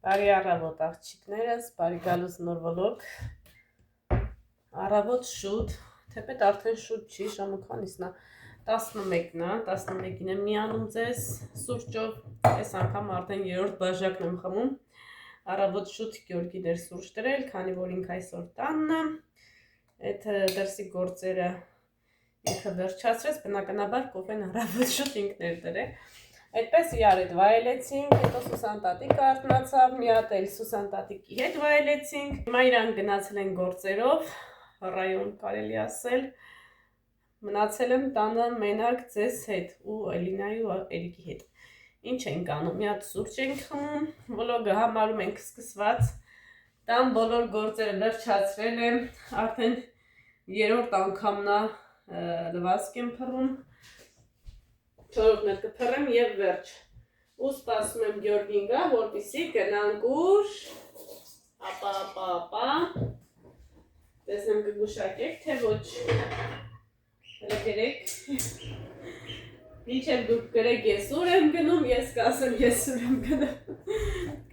Բարի առավոտ աղջիկներս, բարի գալուս նոր վլոգ։ Առավոտ շուտ, թեպետ արդեն շուտ չի, ժամը քանիսն է, 11-ն է, 11-ին եմ միանում ձեզ սուրճով, այս անգամ արդեն երրորդ բաժակն եմ խմում։ Առավոտ շուտ Գյորգին էր սուրճ դրել, քանի որ ինք այսօր տանն է, այդ դրսի գործերը ինքը վերջացրեց, բնականաբար կոֆեն առավոտ շուտ ինքն էր դրել։ Այդպես իրար հետ վայելեցինք, հետո Սուսան տատիկը արթնացավ, մի հատ էլ Սուսան տատիկի հետ վայելեցինք։ Հիմա իրան գնացել են գործերով, ռայոն կարելի ասել։ Մնացել եմ տանը մենակ ձեզ հետ ու Էլինայի ու Էրիկի հետ։ Ինչ ենք անում, մի հատ սուրճ ենք խմում, վլոգը համարում ենք սկսված։ Տան բոլոր գործերը վերջացրել եմ, արդեն երրորդ անգամն է լվասկ եմ փռում։ Չորրորդն էլ կփռեմ եւ վերջ։ Ու սպասում եմ Գյորգին գա, որպեսզի գնանք ուր։ Ապա։ Տեսնեմ կգուշակեք, թե ոչ։ Հələ գրեք։ Մինչև դուք գրեք ես ուր եմ գնում, ես կասեմ ես ուր եմ գնում։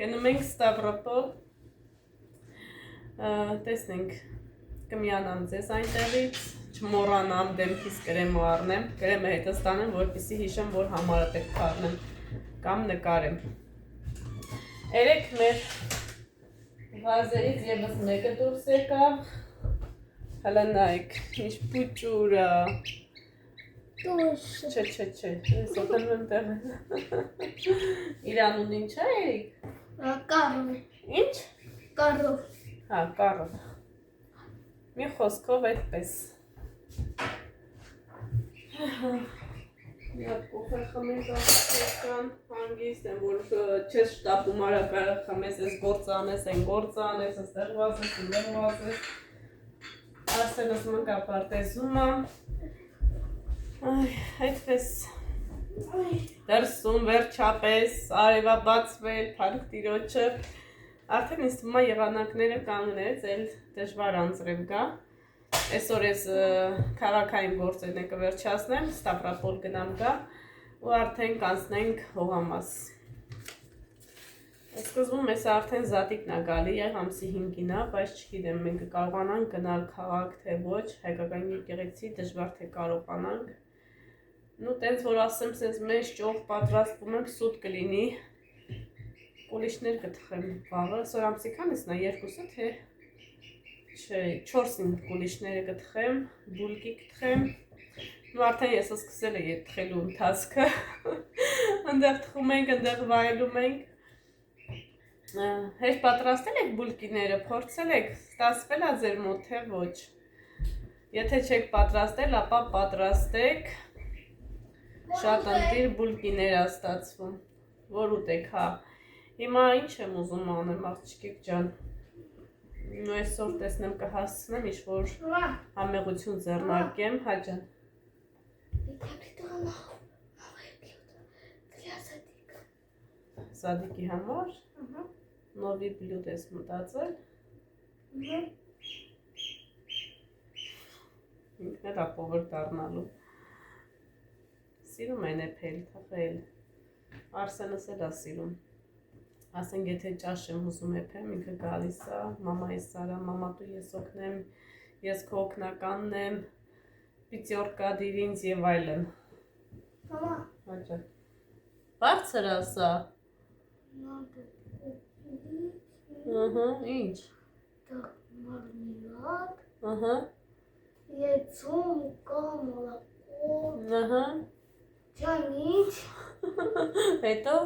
Գնում ենք Ստավրոպոլ։ Տեսնենք կմիանամ ձեզ այնտեղից, չմոռանամ դեմքիս կրեմը առնեմ, կրեմը հետս տանեմ, որպեսզի հիշեմ, որ համարը պետք է առնեմ կամ նկարեմ։ Երեք մեր վազերից եւս մեկը դուրս եկավ։ Հələ նայեք, ինչ փուճուր է։ Չէ, ես ոտնում եմ տեղը։ Իրանուն ինչ է, Էրիկ։ Կարով։ Ինչ։ Կարով։ Հա, կարով։ Մի խոսքով այդպես։ Մի հատ կոֆե խմենք աղջիկան, հանգիստ եմ, որ չես շտապում արա կարող խմես, ես գործ անես, են գործ անես, այստեղ վազես, ուրեղ վազես։ Արսենս մնկա պարտեզում է։ Այդպես դրսում վերջապես արևա բացվել, փառք Տիրոջը։ Արդեն ինձ թվում է եղանակները կանգնեց, էլ դժվար անձրև գա։ Այսօր ես քաղաքային գործերն կվերջացնեմ, Ստավրոպոլ գնամ գա ու արդեն կանցնենք Հողամաս։ Սկզբում ես արդեն Զատիկն է գալի, ամսի 5-ին է, բայց չգիտեմ մենք կարողանանք գնալ քաղաք թե ոչ, հայկական եկեղեցի դժվար թե կարողանանք։ Նու տենց որ ասեմ, սենց մեծ ճոխ պատրաստվում եմ, սուտ կլինի։ Կուլիշներ կթխեմ վաղը, այսօր ամսի քանիսն է, 2-ը թե չէ, 4-ին կուլիշները կթխեմ, բուլկի կթխեմ։ Ու արդեն ես սկսել եմ թխելու ընթացքը։ Այնտեղ թխում ենք, այնտեղ վայելում ենք։ Հետ պատրաստել եք բուլկիները, փորձել եք, ստացվել է ձեր մոտ թե ոչ։ Եթե չեք պատրաստել, ապա պատրաստեք։ Շատ ընտիր բուլկիներ է ստացվում, որ ուտեք, հա։ Հիմա ինչ եմ ուզում անեմ, աղջիկիկ ջան։ Ու այսօր տեսնեմ կհասցնեմ ինչ-որ համեղություն ձեռնարկեմ, հա ջան։ Զադիկի համար։ Նովի բլյուդ ես մտածել։ Ինքն էլ ապովր դառնալու։ Սիրում են էփել, թխել։ Արսենս էլ է սիրում։ Ասենք եթե ճաշ եմ ուզում էփեմ, ինքը գալիս է, մամայիս արա, մամա դու ես օգնեմ, ես քո օգնականն եմ, պիցյորկա դիր ինձ եւ այլն։ Մամա։ Հաճա։ Բարձր ասա։ Ինչ։ Մարմելադ։ Ահա։ Կամ մոլակո։ Ահա։ Ջանիչ։ Հետո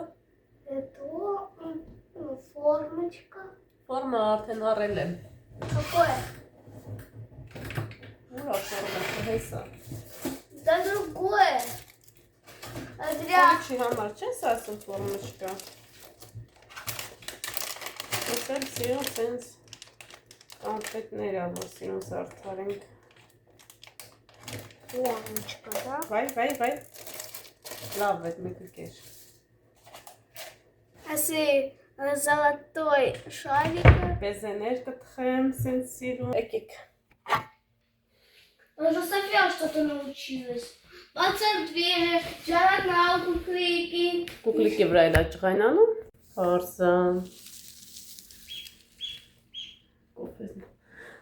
Формочка. Ֆորմա արդեն առել եմ։ Какое? Ուրա ֆորմա, հեսա։ Да другое. Չի համար չես ասում ֆորմաչկա։ Ես էլ սիրում սենց կոնֆետներ ա, որ սիրում զարդարենք։ Формочка, да? Վայ։ Լավ է, մեկը կեր։ Если золотой шарик. Բեզեներ կթխեմ, սենց սիրում։ Եկեք։ Уже София что-то научилась. Բացեմ դվերը, ջարանալ կուկլիկին։ Կուկլիկի վրա էլ աջղայնանում։ Հարսա։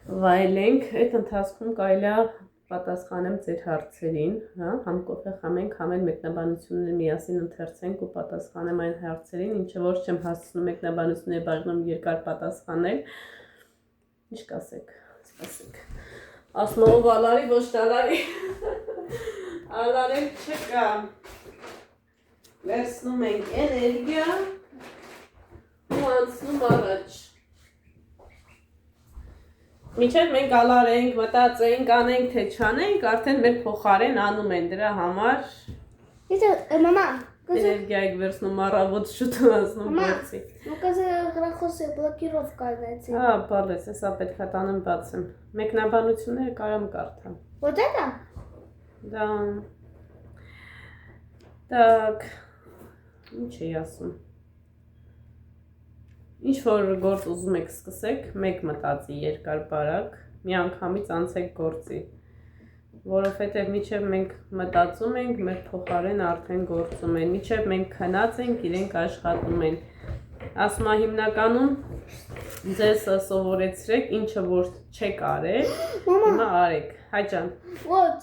վայելենք, այդ ընթացքում կարելի է պատասխանեմ ձեր հարցերին, հա, համ կոֆե խմենք, համ էլ մեկնաբանությունները միասին ընթերցենք ու պատասխանեմ այն հարցերին, ինչը որ չեմ հասցնում մեկնաբանությունների բաժնում երկար պատասխանել։ Ինչ կասեք, սպասենք։ Ասում ով ալարի, ոչ տալարի։ Ալարել չկա։ Վերցնում ենք էներգիա ու անցնում առաջ։ Մինչև մենք ալարենք, մտածենք, անենք, թե չանենք, արդեն մեր փոխարեն անում են դրա համար։ Մամա, Էներգիայք վերցնում առավոտ շուտ անցնում գործի։ Մոկազը հրախոսը բլոկիրովկա անեցի։ Հա, բալես, հեսա պետք է տանեմ բացեմ։ Մեկնաբանությունները կարամ կարդամ։ Вот это? Դա։ Так, ինչ էի ասում։ Ինչ որ գործ ուզում եք սկսեք, մեկ մտածի երկար բարակ, մի անգամից անցեք գործի, որովհետև մինչև մենք մտածում ենք, մեր փոխարեն արդեն գործում են, մինչև մենք քնած ենք, իրենք աշխատում են։ Ասում եմ հիմնականում ձեզ սովորեցրեք, ինչը որ չեք արել, հիմա արեք, Հայջան։ Вот,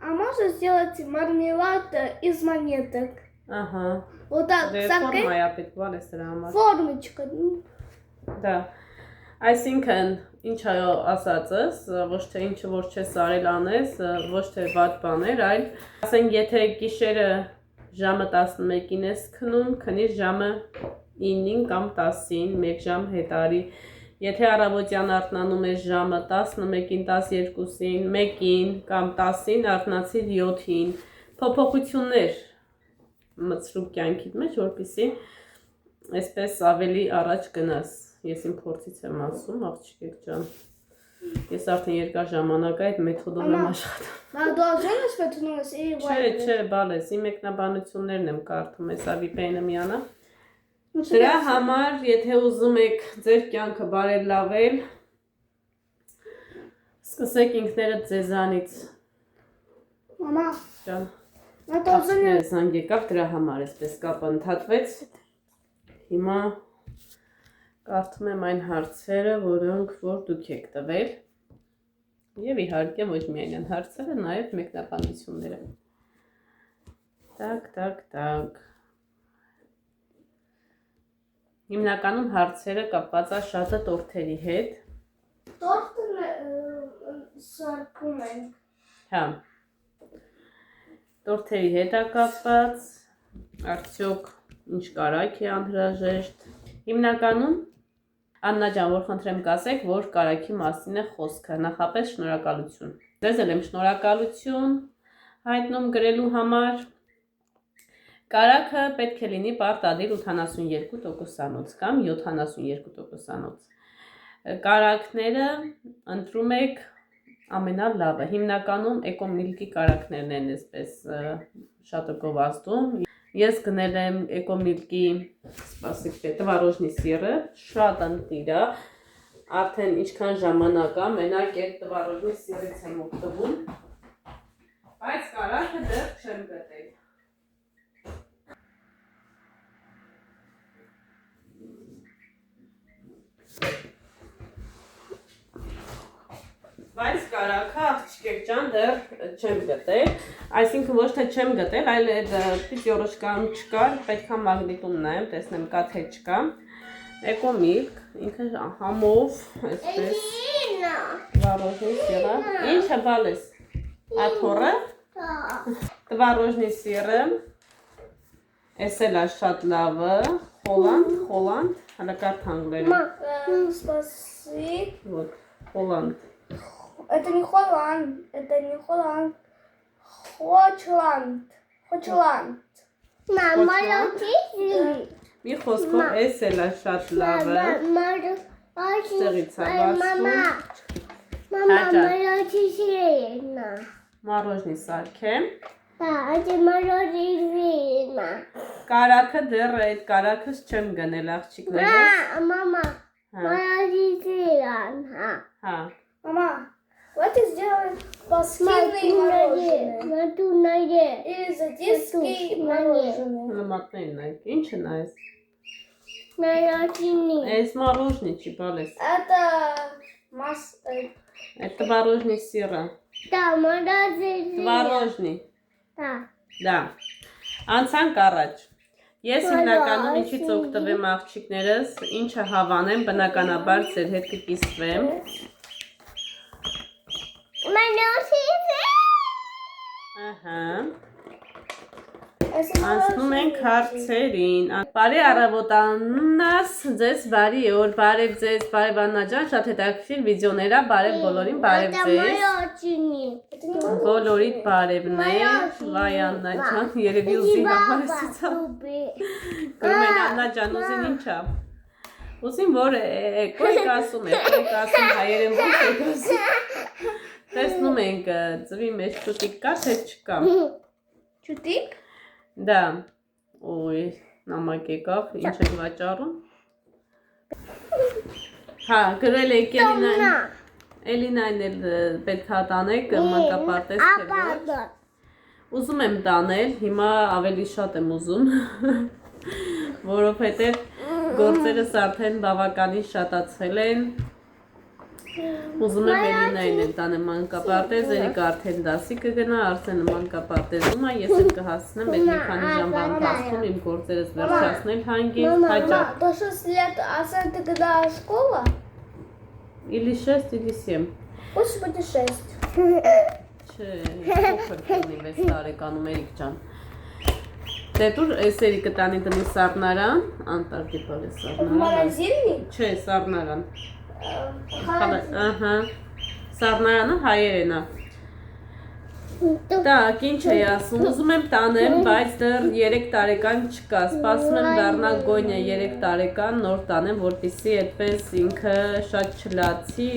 а можно сделать мармелад из монеток? Ահա, Вот так, ֆորմա է պետք վալես դրա համար։ формочка. Դա, այսինքն, ինչ ասածս, ոչ թե ինչը որ չես արել անես, ոչ թե վատ բաներ, այլ, ասենք, եթե գիշերը ժամը 11-ին ես քնում, քնիր ժամը 9-ին կամ 10-ին, 1 ժամ հետ արի, եթե առավոտյան արթնանում ես ժամը 11-ին, 12-ին, 1-ին կամ 10-ին, արթնացիր 7-ին, փոփոխություններ մտցրու կյանքիդ մեջ, որպեսզի այսպես ավելի առաջ գնաս, ես իմ փորձից եմ ասում, աղջիկեք ջան, ես արդեն երկար ժամանակ այդ մեթոդով եմ աշխատում։ Продолжение споткнулась и Չէ, բալես, իմ մեկնաբանություններն եմ կարդում, հեսա VPN-ը միանա։ Դրա համար, եթե ուզում եք ձեր կյանքը բարելավել, սկսեք ինքներդ ձեզանից։ Մամա, Ջան, продолжение. զանգ եկավ դրա համար, այսպես կապը ընդհատվեց։ Հիմա կարդում եմ այն հարցերը, որոնք որ դուք եք տվել։ Եվ իհարկե ոչ միայն այն հարցերը, նաև մեկնաբանությունները։ Так։ Հիմնականում հարցերը կապված է շատը տորթերի հետ։ Торт с аркумент. Հա։ Տորթերի հետ է կապված, արդյոք ինչ կարագ է անհրաժեշտ։ Հիմնականում Աննա ջան, որ խնդրեմ կասեք, որ կարագի մասին է խոսքը, նախապես շնորհակալություն։ Ձեզ էլ եմ շնորհակալություն հայտնում գրելու համար։ Կարագը պետք է լինի պարտադիր 82%-անոց կամ 72%-անոց։ Կարագները ընտրում եք ամենալավը։ Հիմնականում էկոմիլկի կարագներն են այսպես շատը գովազդում։ Ես գնել եմ էկոմիլկի, սպասեք, տվարոժնի սիրը, շատ ընտիր է, արդեն ինչքան ժամանակ է, մենակ այդ տվարոժնի սիրից եմ օգտվում, բայց կարագը դեռ չեմ գտել։ Բայց կարագը աղջիկեք ջան դեռ չեմ գտել, այսինքն ոչ թե չեմ գտել, այլ այդ պիտյորոշկան չկար, պետք է մագնիտում նայեմ, տեսնեմ կա թե չկա։ Էկոմիլք, ինքը համով, այսպես, տվարոժնի սիրը, ինչը բալես, աթորը, տվարոժնի սիրը, էս էլ է շատ լավը, խոլանդ, հալա կարդ հանգլերի։ Спаси. Вот, խոլանդ։ Это не Холланд, это не Холланд. Хочланд. Մամա, մի խոսքով էս էլ է շատ լավը, ստեղից է բացվում, մարոժնի սարքեմ, կարագը դեռ այդ կարագս չեմ գնել աղջիկներս, հա, Мама, давайте сделаем паскильные мороженое. Или задистские мороженое. հլմատներն այք, ինչը նայես, էս մարոժնի չի բալես, Это Это творожный сыра. Да, морозиво. Творожный. Да. Да. Անցանք առաջ։ Ես հիմնականում ինչից օգտվեմ աղջիկներս, ինչը հավանեմ, բնականաբար ձեր հետ կկիսվեմ։ Մорозիво. Ահա։ Անցնում ենք հարցերին։ Բարի առավոտանաս, ձեզ բարի օր, բարև ձեզ, բարև Աննա ջան, շատ հետաքրքիր վիդեոներ ա, բարև բոլորին, բարև ձեզ։ Բոլորիդ բարևներ, վայ Աննա ջան, երևի ուզի հավասեցա։ Գրում են Աննա ջան, ուզին ինչ ա։ Ուզին որ կոյք ասում է, կոյք ասում հայերեն ոնց եք ասում։ Տեսնում ենք ծվի մեջ ճուտիկ կա, թե չկա։ Ճուտիկ։ Да. Ой, նամակ եկավ, ինչ եք վաճառում։ Հա, գրել եք Էլինային էլ պետք է տանեք, մանկապարտեզ թե ոչ։ Ուզում եմ տանել, հիմա ավելի շատ եմ ուզում, որովհետև գործերս արդեն բավականին շատացել են։ Ուզում եմ Էլինային էլ տանեմ մանկապարտեզ, Էրիկը արդեն դասի կգնա, Արսենը մանկապարտեզում է, ես էլ կհասցնեմ այդ մի քանի ժամվա ընթացքում իմ գործերս վերջացնել հանգիստ, հաճախ։ До 6 лет Арсен ты когда школа? Или 6, или 7։ Пусть будет 6. Չէ, փոքր կլինի 6 տարեկանում Էրիկ ջան։ Դե դուր էս Էրիկը տանի տնի սառնարան, Անտարկտիկա սառնարան։ Морозильник? Չէ, սառնարան։ Ահա, սառնարանը հայերեն է։ Так, ինչ էի ասում, ուզում եմ տանեմ, բայց դեռ 3 տարեկան չկա, սպասում եմ դառնա Գոնյա 3 տարեկան, նոր տանեմ, որպեսզի այդպես ինքը շատ չլացի,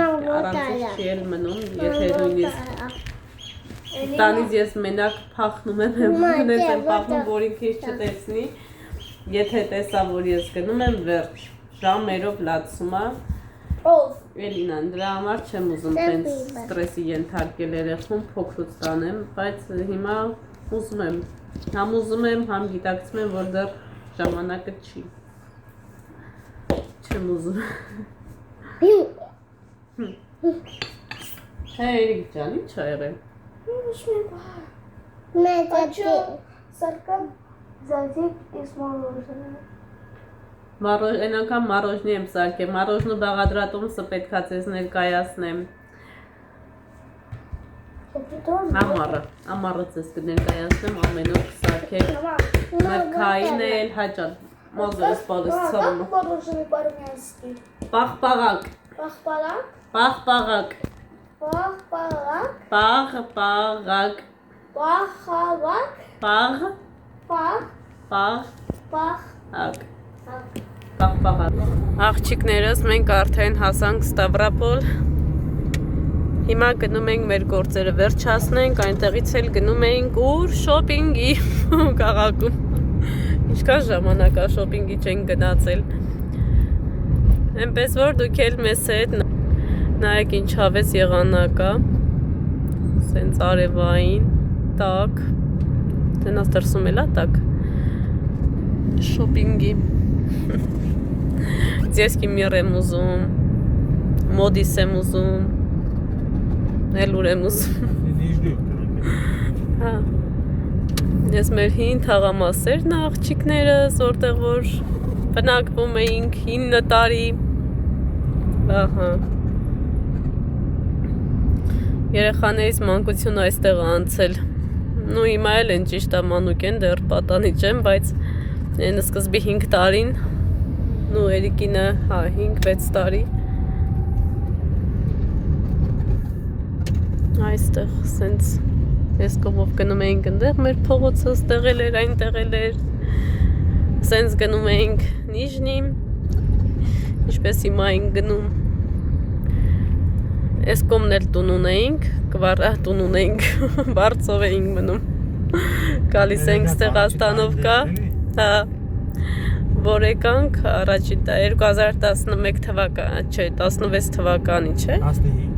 առանցից չի էլ մնում, եթե նույնիսկ տանից ես մենակ փախնում եմ, հենց եմ փախնում, որ ինքը ինձ չտեսնի, եթե տեսա, որ ես գնում եմ, վերջ, ժամերով լացում է, Էլինան, դրա համար չեմ ուզում տենց ստրեսի ենթարկել երեխուն, փոքրուց տանեմ, բայց հիմա ուզում եմ, համ ուզում եմ, համ գիտակցում եմ, որ դեռ ժամանակը չի, չեմ ուզում։ Հա Էրիկ ջան, ինչ ա եղել։ Սարկան զազիկ is մորոժնը։ Այն անգամ մարոժնի եմ սարքել, մարոժնու բաղադրատոմսը պետքա ձեզ ներկայացնեմ։ Ամառը ձեզ կներկայացնեմ, ամեն օր կսարքեք, մրգային էլ, հաճան, մոզես պալես ծարումը։ Մորոժնի պարմյանսկի։ Պաղպաղակ։ Պաղպաղակ։ Պաղպաղակ։ Պաղպաղակ։ Պաղպաղակ։ Պաղպաղակ։ Պաղպաղակ։ Աղջիկներս մենք արդեն հասանք Ստավրոպոլ, հիմա գնում ենք մեր գործերը վերջացնենք, այնտեղից էլ գնում ենք ուր շոպինգի քաղաքում, ինչքան ժամանակ է շոպինգի չենք գնացել, այնպես որ դուք էլ մեզ հետ նայեք ինչ հավես եղանակ է, սենց արևային, տակ, տենաս դրսում էլ է տակ, շոպինգի Ձեսկի միր եմ ուզում, մոդիս եմ ուզում, էլուր եմ ուզում Հա Ես մեր հին թաղամասերն աղջիկներս, որտեղ որ բնակվում էինք 9 տարի Ահա Երեխաներից մանկությունը այստեղ անցել Նու հիմա էլ են ճիշտ ամանուկ են, դեռ պատանի չեմ, բայց Են սկզբի 5 տարին Նու Էրիկինը, հա, 5-6 տարի Այստեղ, սենց Ես կողով գնում էինք ընդեղ մեր փողոցը, ստեղել էր, այնտեղել էր Սենց գնում էինք Նիժնի Ինչպես հիմա էինք գնում Ես կոմն էլ տուն ունեինք, տուն ունեինք, բարձով էինք մնում Գալիս ենք ստեղ Աստանովկա Հա, որ եկանք առաջին 2011 թվական, չէ, 16 թվականի, չէ?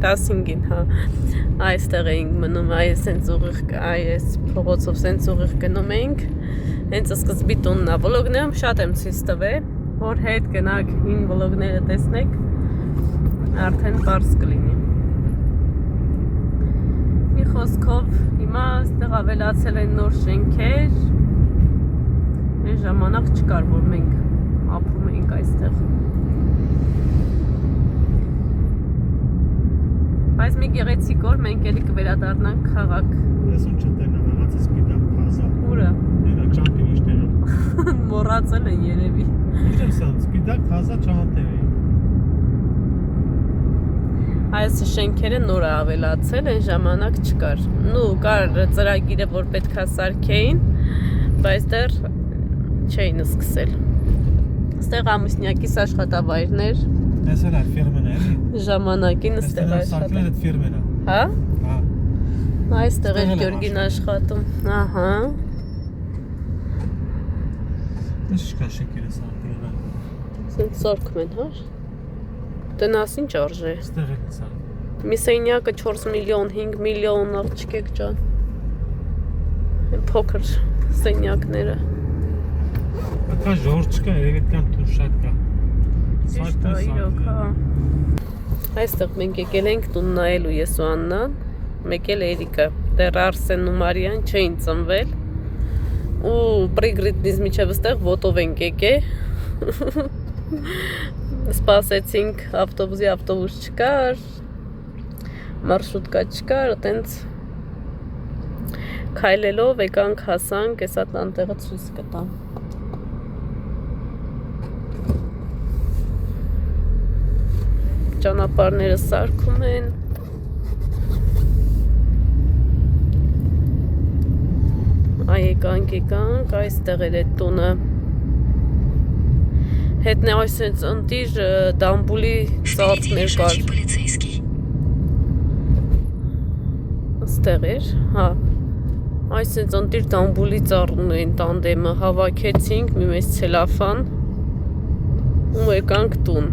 15-ին, հա, այստեղ էինք մնում, այս փողոցով սենց ուղիղ գնում էինք, հենց սկզբի տունն է, վլոգներում շատ եմ ցույց տվել, որ հետ գնաք հին վլոգները տեսնեք, Արդեն պարզ կլինի։ Մի խոսքով հիմա այստեղ ավելացել են նոր շենքեր։ Այն ժամանակ չկար, որ մենք ապրում էինք այստեղ։ Բայց մի գեղեցիկ օր մենք էլի կվերադառնանք քաղաք։ Ես ու չտենա մնացած սպիտակ փազա։ Ուրա։ Դերա ճանտի իշտենա։ Մոռացել են երևի։ Ինչեր սա սպիտակ փազա ճանտեր էին։ Այս շենքերը նոր ավելացել են, ժամանակ չկար։ Նու կար ծրագիրը, որ պետքա սարքեին, բայց դեռ չէին սկսել։ Ստեղ ամուսնյակիս աշխատավայրներ, Ես էլ ֆիրմեն է։ ժամանակին ստեղ աշխատում։ Սարքել այդ ֆիրմենա։ Հա? Հա։ Այստեղ էր Գյորգին աշխատում։ Ահա։ Ինչ կա շենքերը սարքելը։ Սենց սարքում են, հա։ Տնաս ինչ արժե։ Ստեղ է սա։ Մի սենյակը 4 միլիոն, 5 միլիոն աղջիկեք ջան։ Այն փոքր սենյակները։ Կա ժորջ կա, երևի կան թուշակ կա։ Ճիշտ է, իրոք, հա։ Այստեղ մենք եկել ենք տուն նայելու ես ու Աննան, մեկ էլ Էրիկը, դեռ Արսենն ու Մարիան չէին ծնվել ու պրիգրիտնից միջև ստեղ ոտով ենք եկել սպասեցինք ավտոբուս չկար, մարշրուտկա չկար, այտենց քայլելով եկանք հասանք, հեսա տանտեղը ցույց կտամ։ Ճանապարհները սարքում են։ Եկանք, այստեղ էր այդ տունը։ Հետն է այսենց ընտիր դամբուլի ծառներ կար։ Ստեղ էր, հա։ Այսենց ընտիր դամբուլի ծառն էին տանդեմը, հավաքեցինք մի մեծ ցելոֆան ու եկանք տուն։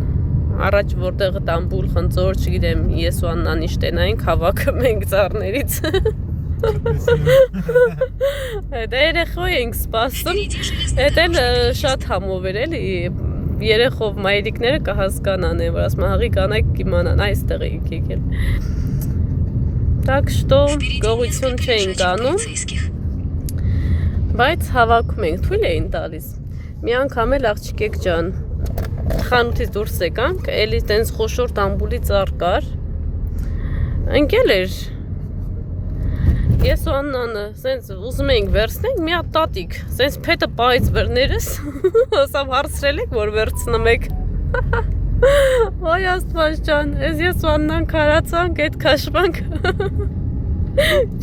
Առաջ որտեղ դամբուլ խնձոր, չգիտեմ, ես ու Աննան իշտենայինք, հավաքում ենք ծառներից։ Դա երեխու էինք սպասում, հետ էլ շատ համով էր էլի, երեխով մայրիկները կհասկանան են, որ ասում հաղի կանայք կիմանան, այստեղ էինք եկել։ Так что գողություն չէինք անում, բայց հավաքում ենք, թույլ էին տալիս։ Մի անգամ էլ աղջիկեք ջան, խանութից դուրս եկանք, էլի տենց խոշոր դամբուլի ծառ կար, ընկել էր։ Ես ու Աննանը սենց ուզում էինք վերցնենք, մի հատ տատիկ, սենց փետը պայից բրներս, ասամ հարցրել եք, որ վերցնում եք։ Ոյ աստված ջան, ես ու Աննան կարացանք, այդ քաշվանք,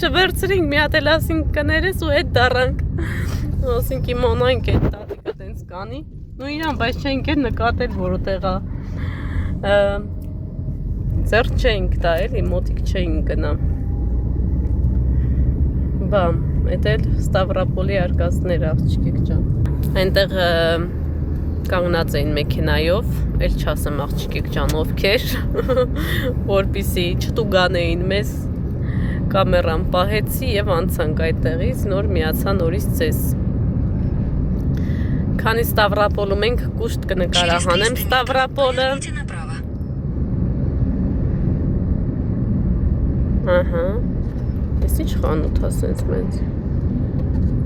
չվերցրինք, մի հատ էլ ասինք կներես ու հետ դառանք, ասինք իմանանք այդ տատիկը տենց կանի, ու իրան, բայց չենք էլ նկատել, որ ուտեղա, ձեռք չենք տա էլի, մոտիկ չենք գնա։ Բամ, էդ էլ Ստավրապոլի արկածներ աղջիկեք ջան։ Այնտեղ կանգնած էին մեքենայով, էլ չասեմ աղջիկեք ջան ովքեր, որպիսի չտուգանեին մեզ, կամերան պահեցի և անցանք այդտեղից, նոր միացա նորից ձեզ։ Քանի Ստավրապոլում ենք, կուշտ կնկարահանեմ Ստավրապոլը։ Ահա։ Ես ինչ խանութ ասենց մեծ։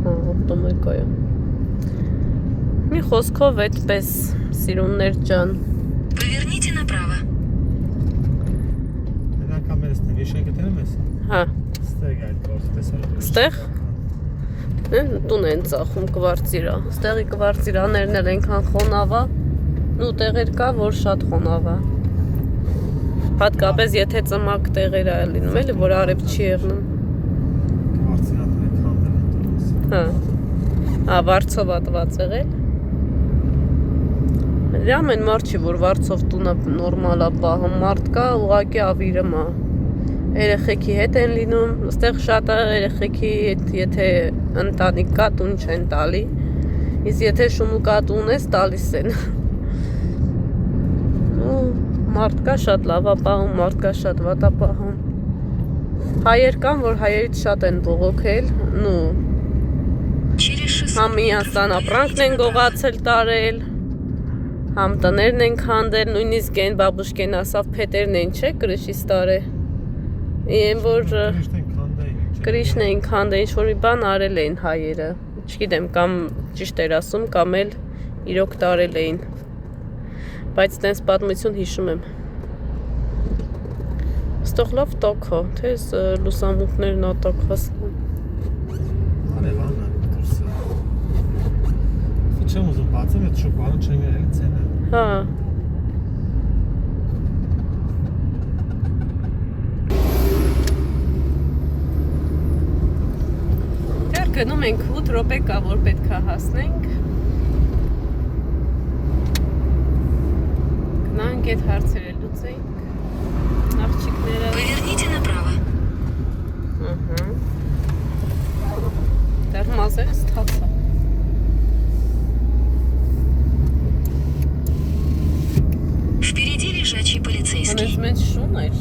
Ավտոմեկայա։ Մի խոսքով այդպես, սիրուններ ջան։ Поверните направо. Դա կամերս տեղ շենքը տերեմ ես։ Հա։ Ստեղ այդ գործը տեսար։ Ստեղ։ Տուն են ծախում կվարծիրա։ Ստեղի կվարծիրաներն էլ ենքան խոնավա։ Ու տեղեր կա, որ շատ խոնավա։ Հատկապես եթե ծմակ տեղեր է լինում էլի, որ արև չի եղնում։ Հա, վարձով ատված եղել։ Ամեն մարդ չի, որ վարձով տունը նորմալ է պահում, մարդ կա, ուղղակի ավիրում է։ Երեխեքի հետ են լինում, ստեղ շատ է երեխեքի հետ, եթե ընտանիք կա, տուն չեն տալի, իսկ եթե շունուկա տուն ես, տալիս են։ Մարդ կա շատ լավ է պահում, մարդ կա շատ վատ է պահում։ Հայեր կան, որ հայերից շատ են բողոքել, Համ Միանստան ապրանքն են գողացել տարել, Համտներն են քանդել, նույնիսկ այն բաբուշկեն ասավ փետերն են, չէ, կրիշի ստարե։ Այն որ կրիշն էին քանդել, ինչ որ մի բան արել էին հայերը։ Չգիտեմ, կամ ճիշտ էր ասում, կամ էլ իրոք տարել էին։ Բայց տենց պատմություն հիշում եմ։ Ստող լավ տոք է, թե լուսամուտներն ատակ հասնում։ Արևանն է դուրսը։ Չեմ ուզում բացեմ, այդ շոկոլադը չեմ եղել ցենը։ Հա։ Դեռ գնում ենք 8 րոպե կա, որ պետք է հասնենք։ Գնանք այդ հարցերը լուծենք։ Աղջիկները։ Поверните направо. Ահա։ Դեռ մազերը ստացա։ Впереди лежачий полицейский. Անես մեծ շուն էր։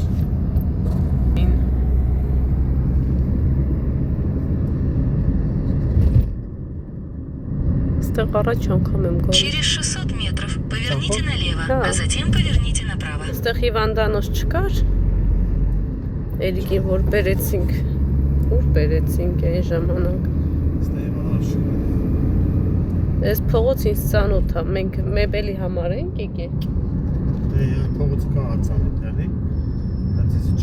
Ստեղ առաջ անգամ եմ գալիս։ Через 600 метров поверните налево, Да. а затем поверните направо. Ստեղ հիվանդանոց չկար։ Էլիկի որ բերեցինք։ Ուր բերեցինք այն ժամանակ։ Այս փողոց ինձ ծանոթ է։ Մենք մեբելի համար ենք եկել։ Դե փողոց կա ծանոթ էլի։ Հացից ինչ։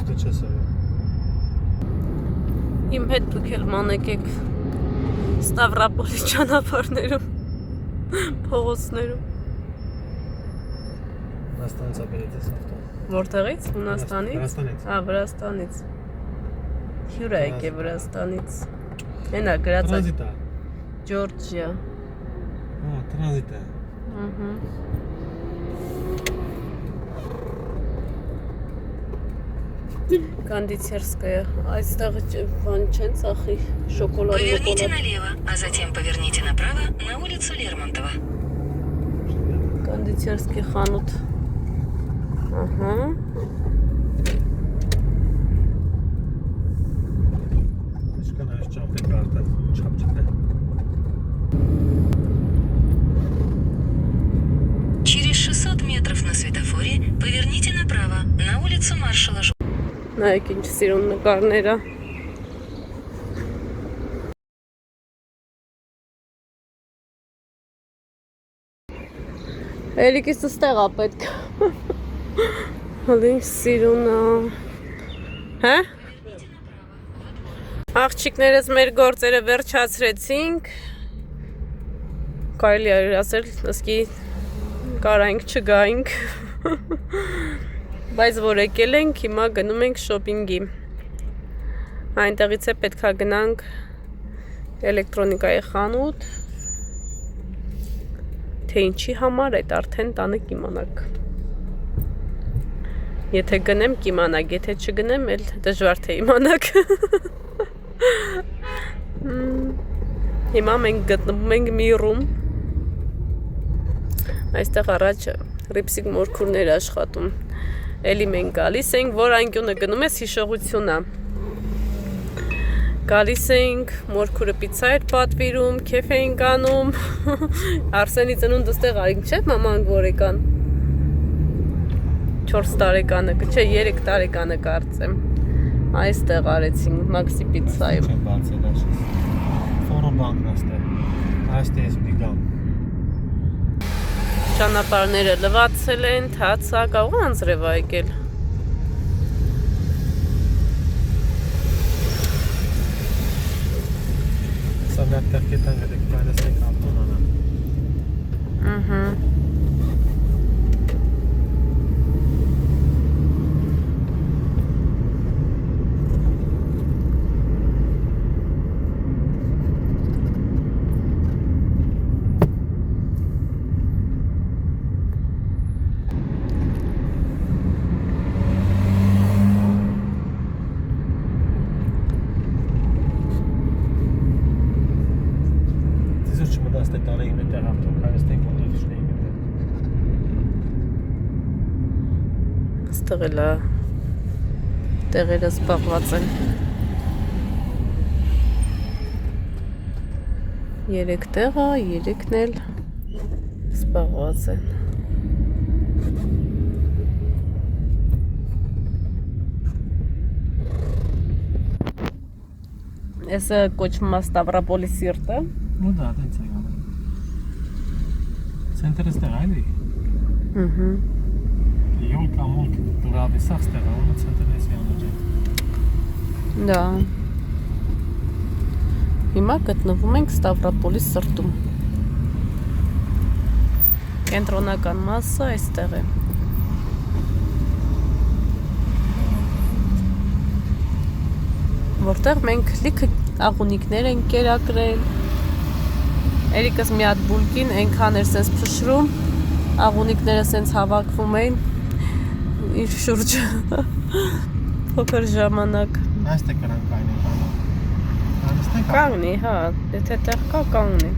Դե չես արել։ Իմ հետ դուք էլ մանեկեք Ստավրապոլի ճանապարհներում, փողոցներում։ Վրաստանից է բերեցես ավտո։ Որտեղից? Հունաստանից։ Վրաստանից։ Ահա, Վրաստանից։ Հյուր է եկել Վրաստանից։ Հենա գրած է Տրանզիտ է։ Ջորջիա։ Հա, տրանզիտ է։ Ահա։ Кондитерская. Այստեղ բան չեն ծախի, շոկոլադ, Поверните շոկոլադ։ налево, а затем поверните направо на улицу Лермонтова. Кондитерский խանութ։ Ահա։ Ինչքան այս ճամփի կարտը չափչփ է։ Через 600 метров на светофоре поверните направо на улицу маршала Жукова. Նայեք ինչ սիրուն նկարներ է։ Էլիկիս ստեղ է պետք։ Հələ ինչ սիրուն է։ Հա? Աղջիկներս մեր գործերը վերջացրեցինք։ Կարելի է ասել, ասկի կարայինք չգայինք։ Բայց որ եկել ենք, հիմա գնում ենք շոպինգի։ Այնտեղից է պետք է գնանք էլեկտրոնիկայի խանութ։ Թե ինչի համար այդ արդեն տանը կիմանաք։ Եթե գնեմ կիմանաք, եթե չգնեմ, էլ դժվար թե իմանաք։ Հիմա մենք գտնվում ենք մի ռում։ Այստեղ առաջ ռիպսիկ մորքուրներ աշխատում։ Էլի մենք գալիս ենք, որ անկյունը գնում ես հիշողություն է։ Գալիս ենք, մորքուրը պիցա էր պատվիրում, քեֆ էինք անում։ Արսենի ծնունդը ստեղ արինք, չէ՞, մաման որեկան։ 4 տարեկանը, չէ, 3 տարեկանը կարծեմ։ Այստեղ արեցինք Մաքսի պիցայում։ Չեմ բացել աշխես։ Ֆորոբանկն աստեղ։ Այստեղ բիգամ։ Ճանապարհները լվացել են, թացա, կարող անձրև է եկել։ Սա մի հատ տեղքետան գտեք, կայնասնեք ավտոն անա։ Ահա։ Այստեղ էլ է տեղերը զբաղված են։ 3 տեղը, 3-ն էլ սպաղված են։ Էսը կոչվում է Ստավրոպոլի սիրտը։ Ну да, դենց է գալու։ Ցենտրը ստեղ այլի։ Ահա։ Յոլկա մոլկ դուրավի սախ ստեղ, ոնց ցենտրը էսի անոջը։ Դա։ Հիմա գտնվում ենք Ստավրոպոլի սրտում։ Կենտրոնական մասը այստեղ է։ Որտեղ մենք լիքը աղունիկներ ենք կերակրել։ Էրիկս մի հատ բուլկին այնքան էր սենց փշրում, աղունիկները սենց հավաքվում էին իր շուրջը փոքր ժամանակ։ Այստեղ կրանք այն է կանոն։ Այստեղ Կանգնի, հա, եթե տեղ կա կանգնի։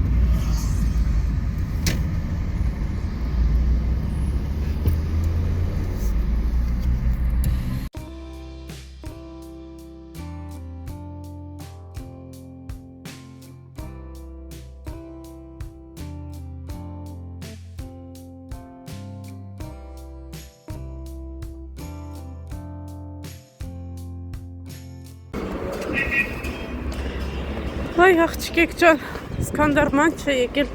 Այ աղջիկեք ջան, Սկանդար ման չէ եկել։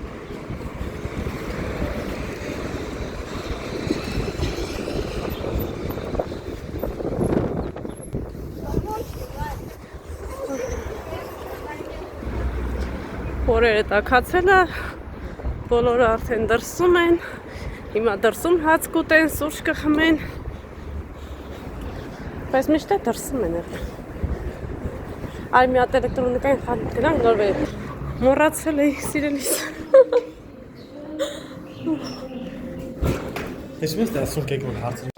Օրերը տաքացել է, բոլորը արդեն դրսում են, հիմա դրսում հաց կուտեն, սուրճ կխմեն, բայց միշտ է դրսում են եղել։ Այ մի հատ էլեկտրոնիկային խանութ գնանք նոր վեր մոռացել էի սիրելիս։ Ես ոնց դա ասում կեք որ հարցրի։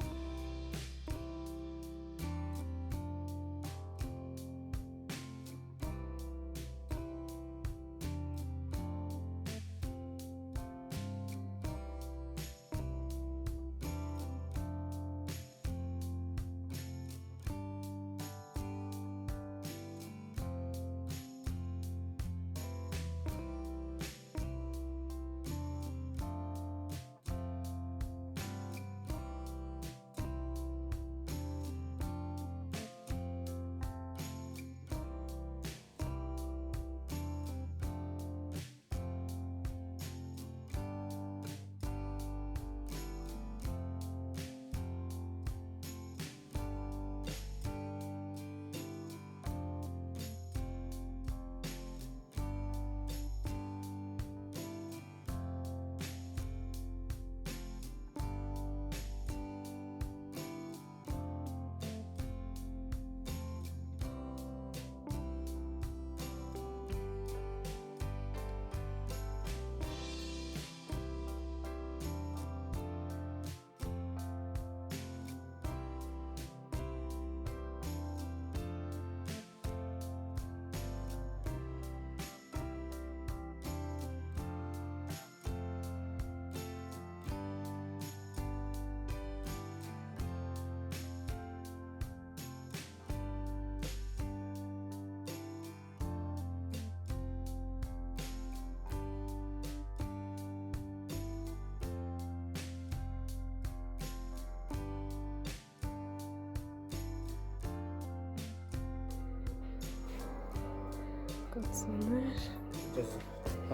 Կացներ։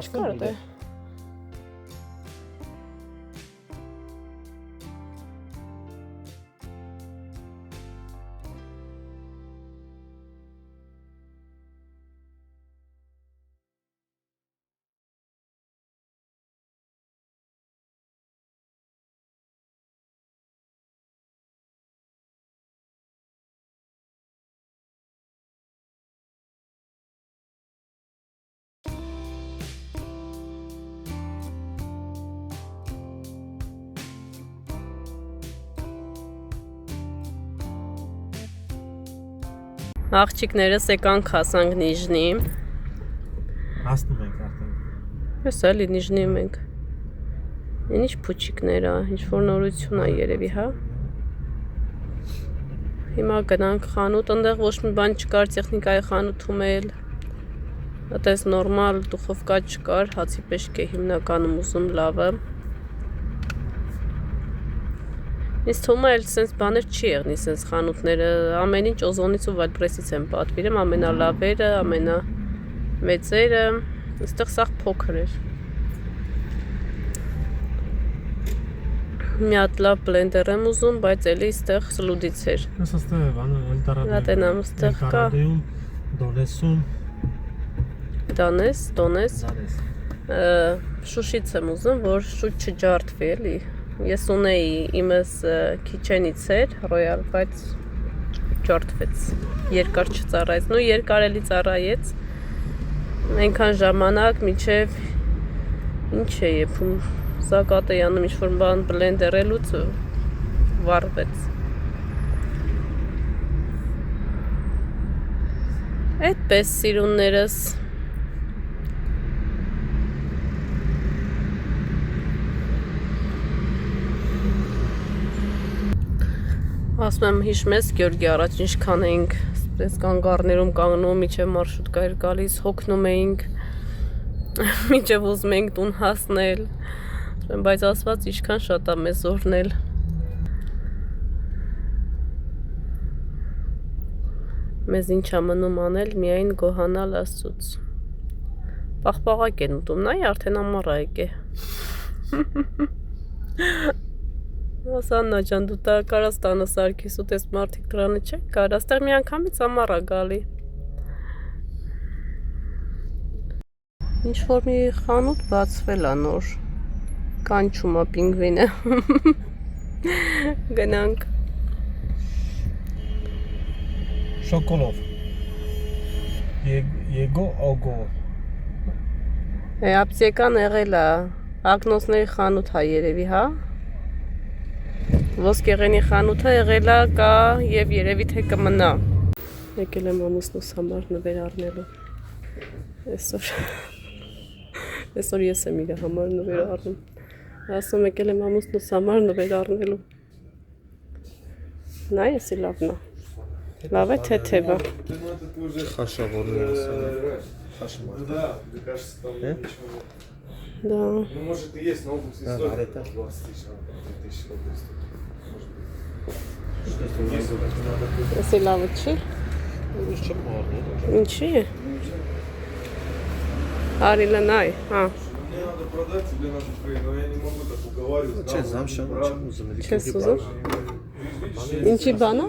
Աշխարհ Կարդ է։ Աղջիկներս եկանք հասանք Նիժնի։ Հասնում ենք արդեն։ Ես էլի Նիժնիում ենք։ Այն ինչ փուչիկներ է, ինչ որ նորություն է երևի, հա։ Հիմա գնանք խանութ, այնտեղ ոչ մի բան չկար, տեխնիկայի խանութում էլ։ Այդպես նորմալ դուխովկա չկար, հացի պեշք է հիմնականում ուզում լավը։ Ինձ թվում է sense բաներ չի եղնի, sense խանութները ամեն ինչ Օզոնից ու Վալպրեսից են պատվիրում, ամենալավերը, ամենամեծերը, այստեղ սաղ փոքր էր։ Մի հատ լավ բլենդեր եմ ուզում, բայց էլի այստեղ սլուդից էր։ Ես այստեղ է բանը Լատենամ այստեղ կա։ Դոնեսում, Դոնես։ Շուշից եմ ուզում, որ շուտ չջարդվի էլի։ Ես ունեի իմս քիչենից էր, ռոյալ, բայց ջարդվեց։ Երկար չծառայեց, նույն երկար էլի ծառայեց։ Այնքան ժամանակ մինչև ինչ է եփում Զակատեյանում ինչ-որ բան բլենդերելուց վառվեց։ Այդպես սիրուններս։ Ասում եմ հիշում ես Գյորգի առաջ ինչքան էինք սպես կանգառներում կանգնում, միջև մարշրուտկա էր գալիս, հոգնում էինք, միջև ուզում էինք տուն հասնել, բայց ասված ինչքան շատ է մեզ օրհնել։ Մեզ ինչ է մնում անել, միայն գոհանալ Աստծուց։ Պաղպաղակ են ուտում, նայ արդեն ամառ է եկե։ Ասաննա ջան, դու տա կարաս տանը սարքիս ու տես մարդիկ դրանը չեն կար, աստեղ մի անգամից ամառ է գալի։ Ինչ-որ մի խանութ բացվել է նոր, կանչում է պինգվինը։ Գնանք։ շոկոլով։ Եգո ոգո։ Ապսեկան եղել է, ակնոսների խանութ է երևի, հա։ Ոսկեղենի խանութը եղել է կա և երևի թե կմնա։ Եկել եմ ամուսնուս համար նվեր առնելու։ Այսօր ես եմ իր համար նվեր առնում։ Ասում եկել եմ ամուսնուս համար նվեր առնելու։ Նա եսի լավն է։ Լավ է թեթև է։ Խաշավորն է ասում։ Да, мне кажется, там ничего нет. Да։ Ну, может и есть, но область стоит 20 тысяч, 3000 рублей стоит. Может быть. Есть вот это. Եսի լավը չի։ Ուրիշ չեմ առնել։ Ինչի է։ Արիլը նայ, հա։ Мне надо продать, тебе надо шпрей, но я не могу так уговаривать. Չէ, զամշան չեմ ուզում, էլի Չես քիչ ուզում։ Ինչի բան է։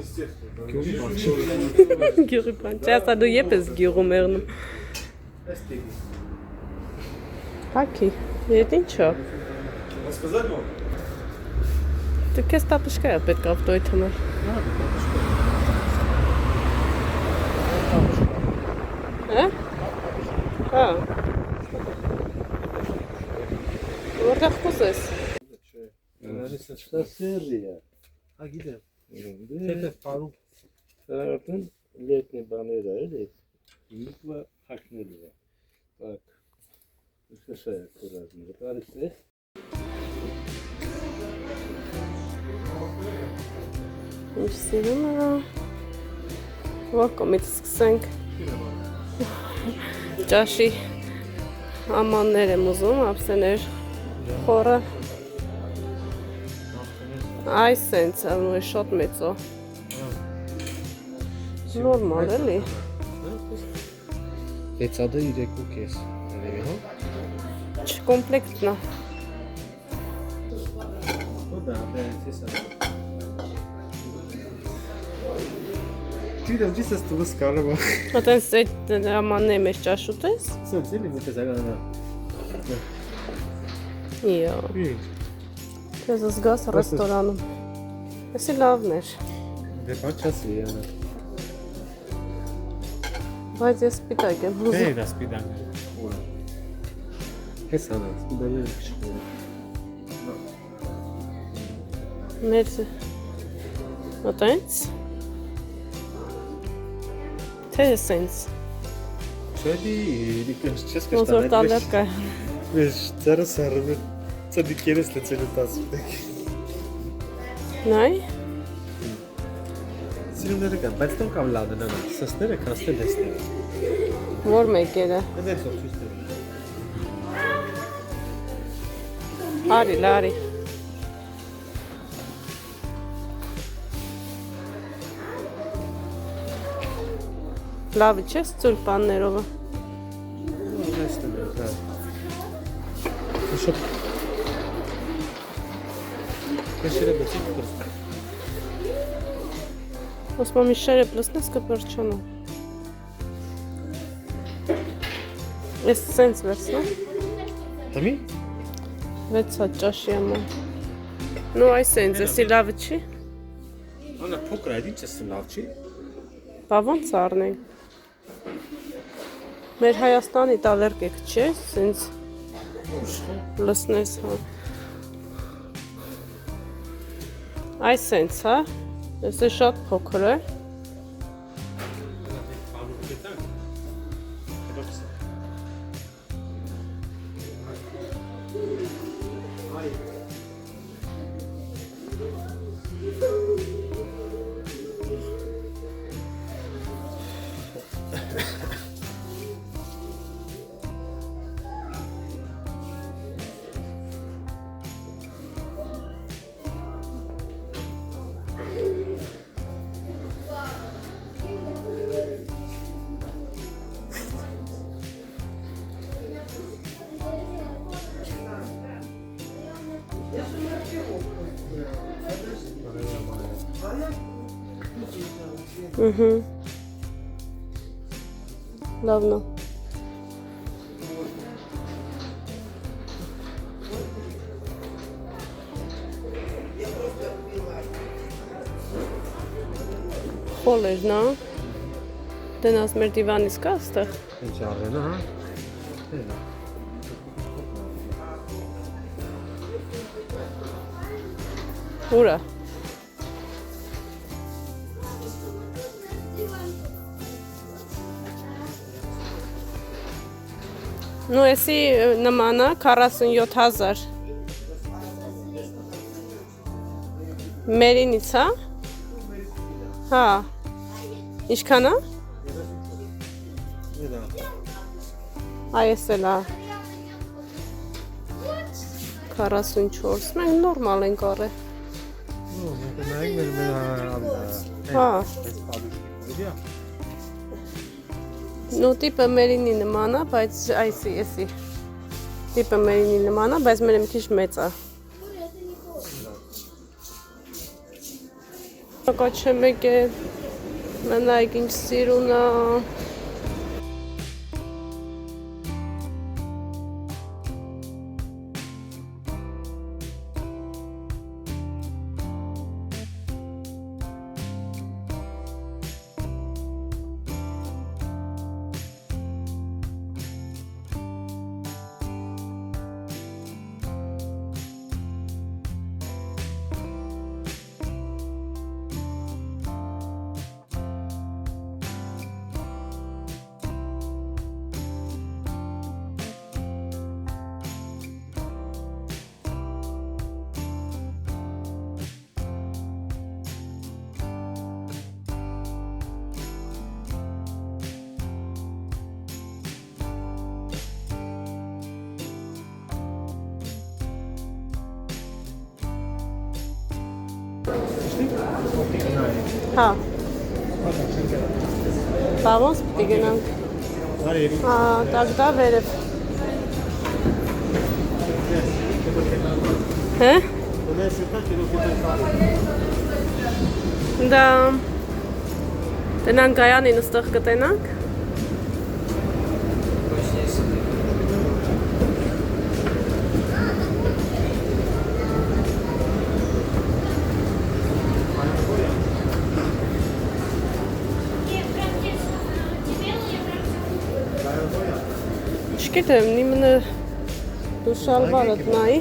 Գյուղի բան։ Չէ, ասա դու եփ ես գյուղում եղնում։ Հակի, ետ ինչ է։ Рассказать вам? Դու քեզ տապշկա է պետք ավտոյի թմել։ Հա։ Հա։ Որտեղ կուզես։ Στα Σέρια. Ա գիտեմ։ Թեթև պարում։ Արդեն լետնի բաներ էլի։ Միկվա հակնել է։ Так. Слушай, аккуратно. Паришь. Ինչ սիրում է։ Որ կոմից սկսենք։ Ճաշի ամաններ եմ ուզում, ապսեներ, խորը։ Այս սենց է, շատ մեծ է։ Նորմալ էլի։ Հեծադը 3.5 երևի, հա։ Չկոմպլեկտն է։ Ну да, да, Գիտեմ, դից ես տուլս կարևա։ Ատենց այդ ամաններ մեր ճաշ ուտես։ Սենց էլի մի տեսականա։ Իա, Ինչ։ քեզ զգաս ռեստորանում։ Էսի լավն էր։ Դե բաչասի անը։ Բայց ես սպիտակ եմ ուզում։ Դե դա սպիդան։ Հես անը, սպիդանը քիչ։ Մեր ատենց։ Թե սենց։ Չդի, դիքս չես Ոնց որ տալեր կա։ Ես ծերս արվում եմ, ծդիկերս լեցել ու տասում եք։ Նայ։ Սիրումները կան, բայց տոն կամ լավն անա, սասները կանստել հեսները։ Որ մեկերը։ Դες ով ցույց տվի։ Արի, լարի։ Լավը չես ծուլ պաններովը։ Դեսն է, դա։ Շոտ։ Կշերը բացի կորս։ Ոսմա մի շերը պլսնես կպրչանա։ Ես սենց վերցնա։ Համի։ Վեցա ճաշի ամա։ Նու այս սենց, եսի լավը չի։ Անա փոքր այդ ինչ էս լավ չի։ Բա ոնց առնենք։ Մեր Հայաստանի տալերկեք չէ, սենց լսնես, հա։ Այս սենց, հա։ Ես է շատ փոքր է։ Լավն է։ Խոլ էր նա։ Դենաս մեր դիվանից կա ստեղ։ Ինչ առնա, հա։ Դելա։ Ուրա։ Ну, եսի նմանա 47,000 Մերինից, հա? Հա։ Ինչքան է? Դելա։ Այս էլ է 44, մենք նորմալ ենք առել։ Նո, մենք նայենք մեր Հա։ Ну, տիպը մերինի նման է, բայց այսի, եսի։ Տիպը մերինի նման է, բայց մեր մի քիչ մեծ է։ Ակա չէ մեկ է, մենայք ինչ սիրուն է։ Հա։ Բա ոնց պիտի գնանք։ Հա, տակ դա վերև։ Հե։ Դա տնանք գայանին ստեղ կտենանք։ Չգիտեմ, նիմնը դու շալվարդ նայի։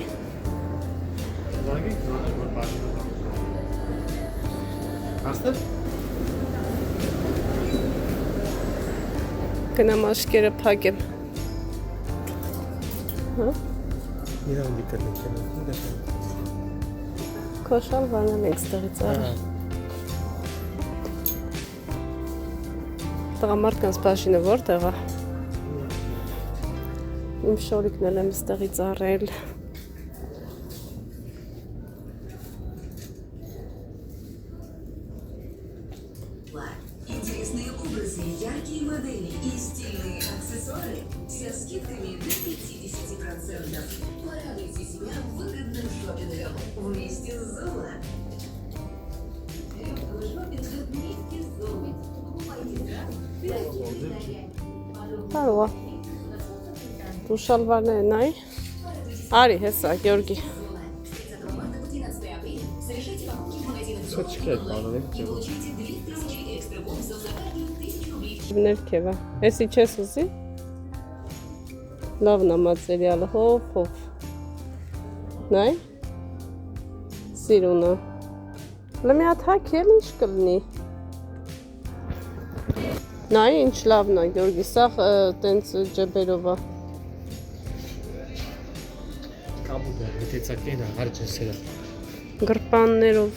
Աստեղ։ Գնամ աշկերը փակեմ։ Հա։ Իրան դիտել ենք։ Քո շալվարն ենք ստեղից առել։ Տղամարդկանց բաժինը որտեղ է։ Իմ շորիկն էլ եմ ստեղից առել։ Интересные образы, яркие модели и стильные аксессуары со скидками до 50%. Порадуйте себя выгодным шопингом вместе с Зула. Шопинг вместе с Зулой. Покупайте Կարող է։ Դու շալվարները նայ։ Արի, հեսա, Գյորգի։ Սոչկե բանալի։ Ներքևա։ Էսի չես ուզի։ Լավն է մատերիալը, հով։ Նայ։ Սիրունը։ Լա մի հատ հագել ինչ կլինի։ Նայ ինչ լավն է, Գյորգի, սա տենց ջեբերով է։ Կամուգը, հետեցակեն է, հարջ է սերա։ Գրպաններով։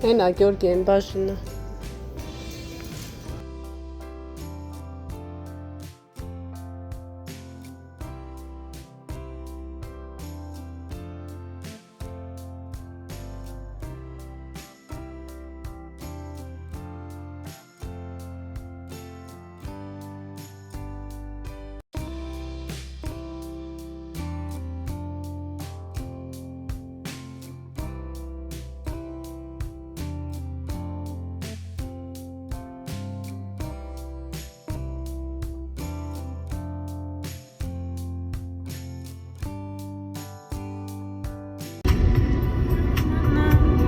Հենա, Գյորգի, են բաժինը։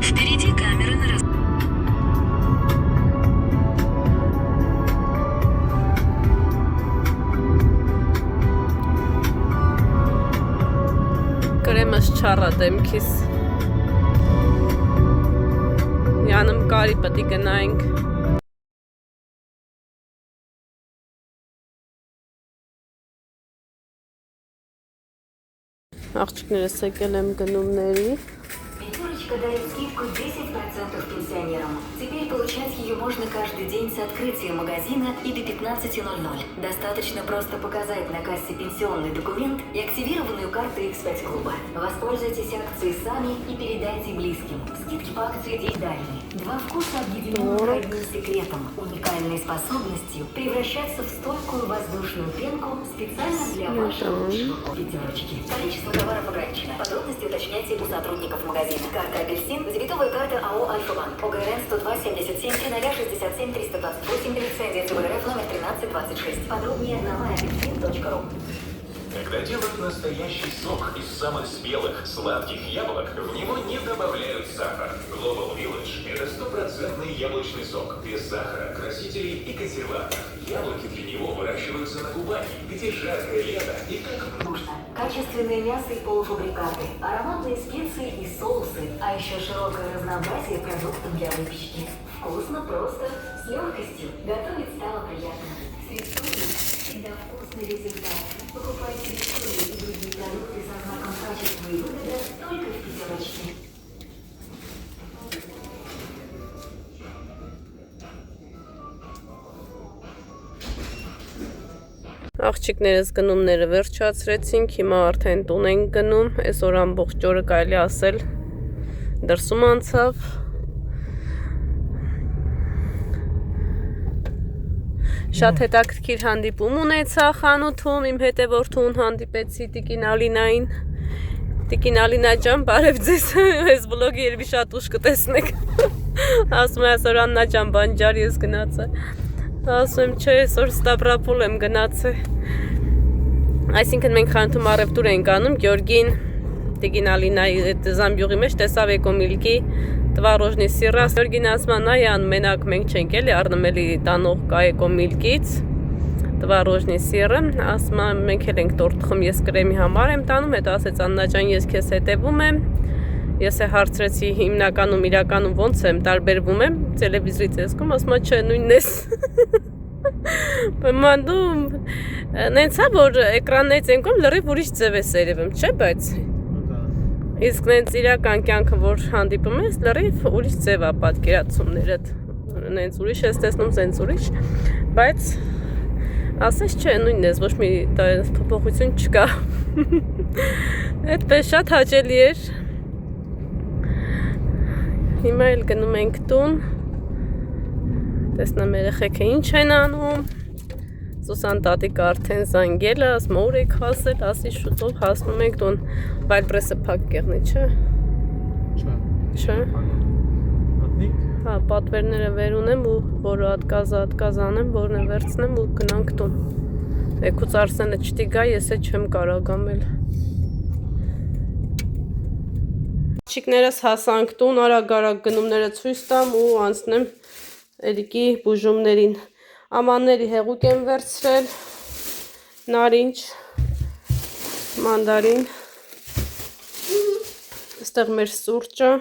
Впереди камеры на Կրեմս չառա դեմքիս։ Յանում կարի պտի գնայինք։ Աղջիկներս եկել եմ գնումների։ Пятерочка дает скидку 10% пенсионерам. Теперь получать ее можно каждый день с открытия магазина и до 15:00. Достаточно просто показать на кассе пенсионный документ и активированную карту X5 клуба. Воспользуйтесь акцией сами и передайте близким. Скидки по акции дальние. Два вкуса объединены одним секретом. Уникальной способностью превращаться в стойкую воздушную пенку специально для вашего пятерочки. Количество товаров ограничено. Подробности уточняйте у сотрудников магазина. Карта «Апельсин», дебетовая карта АО «Альфа-банк». ОГРН 102-77 0067-328, лицензия ЦБРФ номер 1326. Подробнее на myapelsin.ru. Когда делают настоящий сок из самых спелых, сладких яблок, в него не добавляют сахар. Global Village – это стопроцентный яблочный сок, без сахара, красителей и консервантов. Яблоки для него выращиваются на Кубани, где жаркое лето и как Нужно. Качественное мясо и полуфабрикаты, ароматные специи и соусы, а еще широкое разнообразие продуктов для выпечки. Вкусно, просто, с легкостью. Готовить стало приятно. С Викторией всегда вкусный результат. Покупайте Викторию и другие продукты со знаком качества и выгода только в пятерочке. Աղջիկներս գնումները վերջացրեցինք, հիմա արդեն տուն ենք գնում, այսօր ամբողջ օրը կարելի ասել դրսում անցավ։ Շատ հետաքրքիր հանդիպում ունեցա խանութում, իմ հետևորդուն հանդիպեցի Տիկին Ալինային։ Տիկին Ալինա ջան, բարև ձեզ, այս վլոգի երևի շատ ուշ կտեսնեք։ Ասում է այսօր Աննա ջան, բանջար ես գնացա։ Ասում եմ, չէ, այսօր Ստաբրապոլ եմ գնացել։ Այսինքն մենք խանութում առևտուր ենք անում, Գյորգին Տիկին Ալինայի այդ զամբյուղի մեջ տեսավ էկոմիլկի տվարոժնի սիրաս։ Գյորգին ասում է, նայան, մենակ մենք չենք էլի առնում էլի տանող կա էկոմիլկից տվարոժնի սիրը, ասում է, մենք էլ ենք տորտ խմում, ես կրեմի համար եմ տանում, հետո ասեց Աննա ջան, ես քեզ հետևում եմ։ Ես է հարցրեցի իրականում ոնց եմ տարբերվում եմ տելևիզորից տեսքում, ասում է չէ նույնն ես։ Բման դու նենցա որ էկրաններից ենքում լրիվ ուրիշ ձև ես երևում, չէ՞ բայց իսկ նենց իրական կյանքը որ հանդիպում ես լրիվ ուրիշ ձև է պատկերացումներդ նենց ուրիշ ես տեսնում սենց ուրիշ բայց ասես չէ նույնն ես ոչ մի փոփոխություն չկա այդպես շատ հաճելի էր հիմա էլ գնում ենք տուն տեսնեմ երեխեքը ինչ են անում Սուսան տատիկը արդեն զանգել է, ասում ուր եք հասել, ասի շուտով հասնում ենք տուն, բայց պրեսը փակ կեղնի, չէ։ Չէ։ Մատնիկ։ Հա, պատվերները վեր ունեմ ու որը ատկազ անեմ, որն է վերցնեմ ու գնանք տուն։ Եկուց Արսենը չտի գա, ես է չեմ կարող գամել։ Չիկներս հասանք տուն, արագ գնումները ցույց տամ ու անցնեմ Էրիկի բուժումներին։ Ամանների հեղուկ եմ վերցրել, նարինջ, մանդարին, այստեղ մեր սուրճը,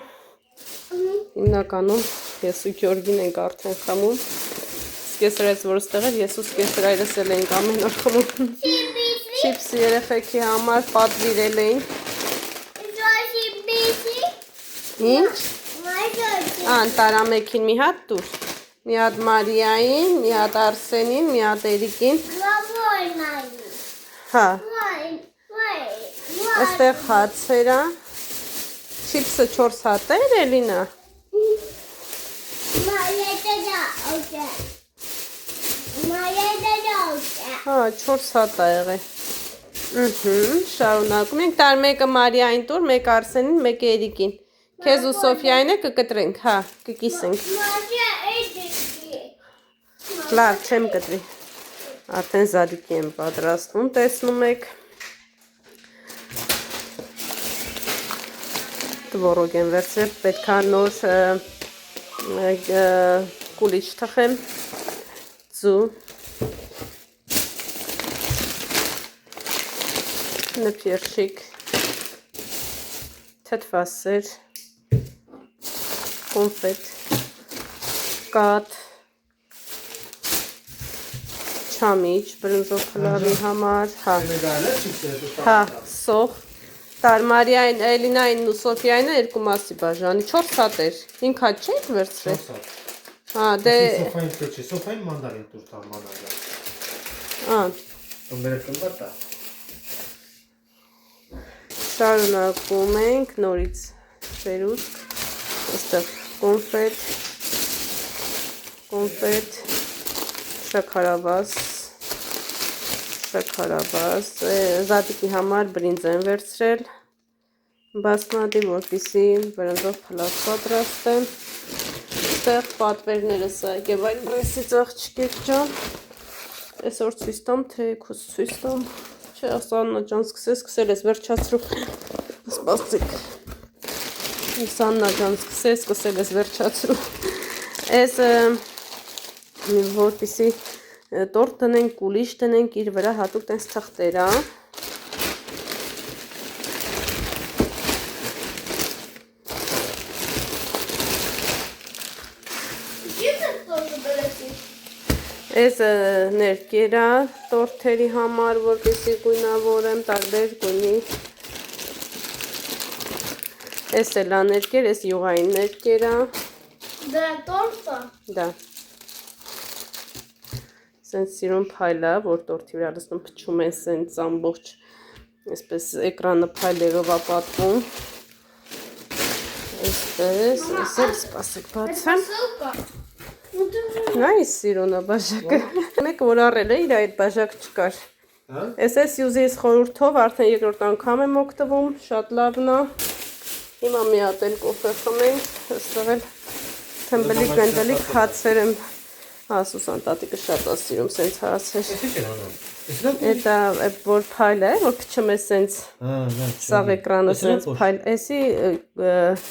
հիմնականում ես ու Գյորգին ենք արդեն խմում, սկեսրեց որ ստեղ էր, ես ու սկեսրայրս էլ ենք ամեն օր խմում, չիպսի երեխեքի համար պատվիրել ենք, ինչ, անտարամեքին մի հատ տուր, մի հատ Մարիային, մի հատ Արսենին, մի հատ Էրիկին, հա, այստեղ հացերա, չիպսը 4 հատ էր էլինա, հա, 4 հատ է եղել, շարունակում ենք, տար մեկը Մարիային տուր, մեկ Արսենին, մեկ Էրիկին, քեզ ու Սոֆիային է կկտրենք, հա, կկիսենք, լավ, չեմ կտրի, արդեն զադիկի եմ պատրաստում, տեսնում եք, տվորոգ եմ վերցրել, պետքա նոր կուլիչ թխեմ, ձու, նպիրշիկ, թթվասեր, կոնֆետ, կատ, չամիչ, բրնձով խլավի համար, հա, սող, տար Մարիային, Էլինային ու Սոֆիային է 2 մասի բաժանի, 4 հատ էր, 5 հատ չեք վերցրել, հա, դե, Սոֆային չէ, Սոֆային մանդարին տուր տար մանարին, շարունակում ենք, նորից վերուսկ, այստեղ կոնֆետ, շաքարավազ, զատիկի համար բրինձ եմ վերցրել, բասմատի, որպիսի բրնձով փլավ պատրաստեմ, այստեղ պատվերներս եկև այն բրեսից աղջիկեք ջան, այսօր ցույց տամ, թե քուս ցույց տամ, չէ, Սաննա ջան սկսել ես վերջացրու, սպասեք, Սաննա ջան սկսել ես վերջացրու, այս որպիսի տորտ տնենք, կուլիչ տնենք, իր վրա հատուկ տենց թղթերա, այս ներկերա տորթերի համար, որպեսի գույնավորեմ, տարբեր գույնի, այս էլ ներկեր, այս յուղային ներկերա, Դա տորտը։ դա, սենց սիրուն փայլա, որ տորթի վրա լսնում փչում են սենց ամբողջ, այսպես էկրանը փայլերով ապատվում, այսպես, այսել սպասեք բացեմ, նայ սիրունը բաժակը, մեկը որ առել է իր այդ բաժակ չկար, այս Սյուզիս խորհուրդով արդեն երկրորդ անգամ եմ օգտվում, շատ լավն է, հիմա մի հատ էլ կոֆե խմենք, այստեղ էլ թմբլիկ գնդլիկ հացեր եմ, հա, Սուսան տատիկը շատ է սիրում սենց հացեր, էտա որ փայլ է, որ փչում է սենց սաղ էկրանը սենց փայլ, էսի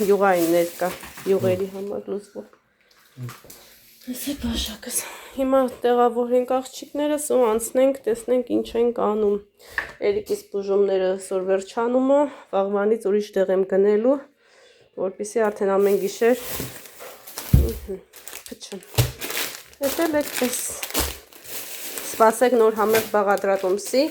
յուղային ներկա, յուղերի համար լուծվող, ես է բաժակս, հիմա տեղավորենք աղջիկներս ու անցնենք, տեսնենք ինչ ենք անում, Էրիկիս բուժումները սոր վերջանումը, վաղվանից ուրիշ տեղ եմ գնելու, որպիսի արդեն ամեն գիշեր, փչեմ, էդ էլ էդպես, Սպասեք նոր համեղ բաղադրատոմսի։